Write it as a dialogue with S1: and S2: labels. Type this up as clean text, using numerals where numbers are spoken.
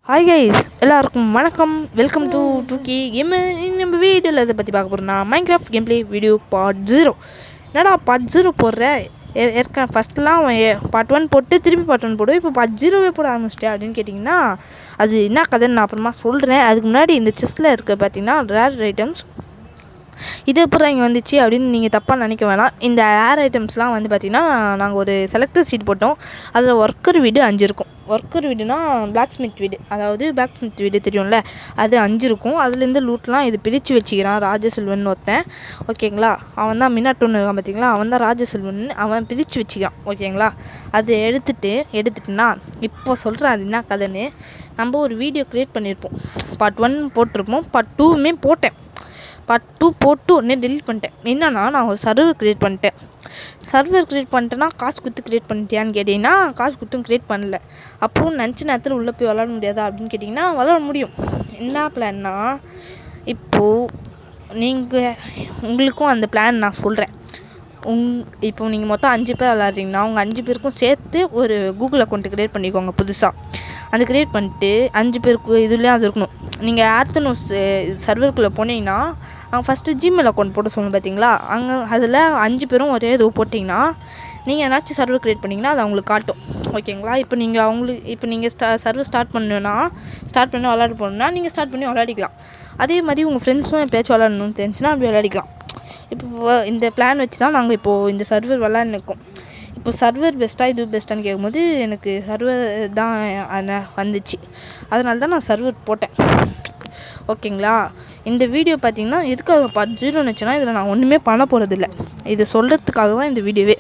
S1: Hi guys, எல்லாருக்கும் வணக்கம். Welcome to 2K game. நம்ம வீடியோவில் இதை பற்றி பார்க்க போகிறோம்னா Minecraft game play video part 0. என்னடா பார்ட் 0 போடுற? ஃபஸ்ட்லாம் பார்ட் 1 போட்டு திருப்பி பார்ட் 1 போடுவோம், இப்போ பார்ட் 0வே போட ஆரம்பிச்சிட்டேன் அப்படின்னு கேட்டிங்கன்னா அது என்ன கதைன்னு நான் அப்புறமா சொல்கிறேன். அதுக்கு முன்னாடி இந்த செஸ்ட்டில் இருக்க பார்த்தீங்கன்னா ரேர் ஐட்டம்ஸ் இது அப்புறம் இங்கே வந்துச்சு அப்படின்னு நீங்கள் தப்பாக நினைக்க வேணாம். இந்த ஏர் ஐட்டம்ஸ்லாம் வந்து பார்த்திங்கன்னா நாங்கள் ஒரு செலக்டர் சீட் போட்டோம். அதில் ஒர்க்கர் வீடு 5 இருக்கும். ஒர்க்கர் வீடுனா பிளாக் ஸ்மித் வீடு, அதாவது பிளாக் ஸ்மித் வீடு தெரியும்ல, அது 5 இருக்கும். அதுலேருந்து லூட்லாம் இது பிரித்து வச்சுக்கிறான் ராஜசெல்வன் ஒருத்தன். ஓகேங்களா, அவன் தான் மின்னாட்டோன்னு இருக்கான் பார்த்தீங்களா, அவன் தான் ராஜசெல்வன். அவன் பிரித்து வச்சுக்கிறான். ஓகேங்களா, அது எடுத்துட்டுனா இப்போ சொல்கிறேன் அது என்ன கதைன்னு. நம்ம ஒரு வீடியோ க்ரியேட் பண்ணியிருப்போம், பார்ட் 1 போட்டிருப்போம், பார்ட் 2மே போட்டேன். பார்ட் 2 போட்டு உடனே டெலிட் பண்ணிட்டேன். என்னன்னா நான் ஒரு சர்வர் க்ரியேட் பண்ணிட்டேன்னா காசு கொடுத்து க்ரியேட் பண்ணிட்டியான்னு கேட்டிங்கன்னா காசு கொடுத்தும் க்ரியேட் பண்ணல. அப்புறம் நினச்ச நேரத்தில் உள்ளே போய் விளாட முடியாதா அப்படின்னு கேட்டிங்கன்னா விளாட முடியும். என்ன பிளான்னா, இப்போது உங்களுக்கும் அந்த பிளான் நான் சொல்கிறேன். இப்போ நீங்கள் மொத்தம் 5 பேர் விளாட்றீங்கன்னா உங்கள் 5 பேருக்கும் சேர்த்து ஒரு கூகுள் அக்கௌண்ட்டு க்ரியேட் பண்ணிக்கோங்க புதுசாக. அது க்ரியேட் பண்ணிட்டு 5 பேருக்கு இதுலேயும் அது இருக்கணும். நீங்கள் ஆர்த்தனோஸ் சர்வருக்குள்ளே போனீங்கன்னா அங்கே ஃபஸ்ட்டு ஜிமெயில் அக்கௌண்ட் போட்டு சொல்லணும் பார்த்தீங்களா, அங்கே அதில் 5 பேரும் ஒரே இது போட்டிங்கன்னா நீங்கள் ஏதாச்சும் சர்வர் க்ரியேட் பண்ணிங்கன்னா அது அவங்களுக்கு காட்டும். ஓகேங்களா, இப்போ நீங்கள் சர்வர் ஸ்டார்ட் பண்ணி விளாட போகணுன்னா நீங்கள் ஸ்டார்ட் பண்ணி விளாடிக்கலாம். அதே மாதிரி உங்கள் ஃப்ரெண்ட்ஸும் எப்போயாச்சும் விளாடணும்னு தெரிஞ்சுன்னா அப்படி விளாடிக்கலாம். இப்போ இந்த பிளான் வச்சு தான் நாங்கள் இப்போது இந்த சர்வர் விளாட்னுக்கோம். இப்போ சர்வர் பெஸ்ட்டாக இது பெஸ்ட்டான்னு கேட்கும்போது எனக்கு சர்வர் தான் வந்துச்சு. அதனால தான் நான் சர்வர் போட்டேன். ஓகேங்களா, இந்த வீடியோ பார்த்தீங்கன்னா எதுக்காக பார்ட் 0ன்னு வச்சுன்னா இதில் நான் ஒன்றுமே பண்ண போகிறதில்ல. இது சொல்கிறதுக்காக தான் இந்த வீடியோவே.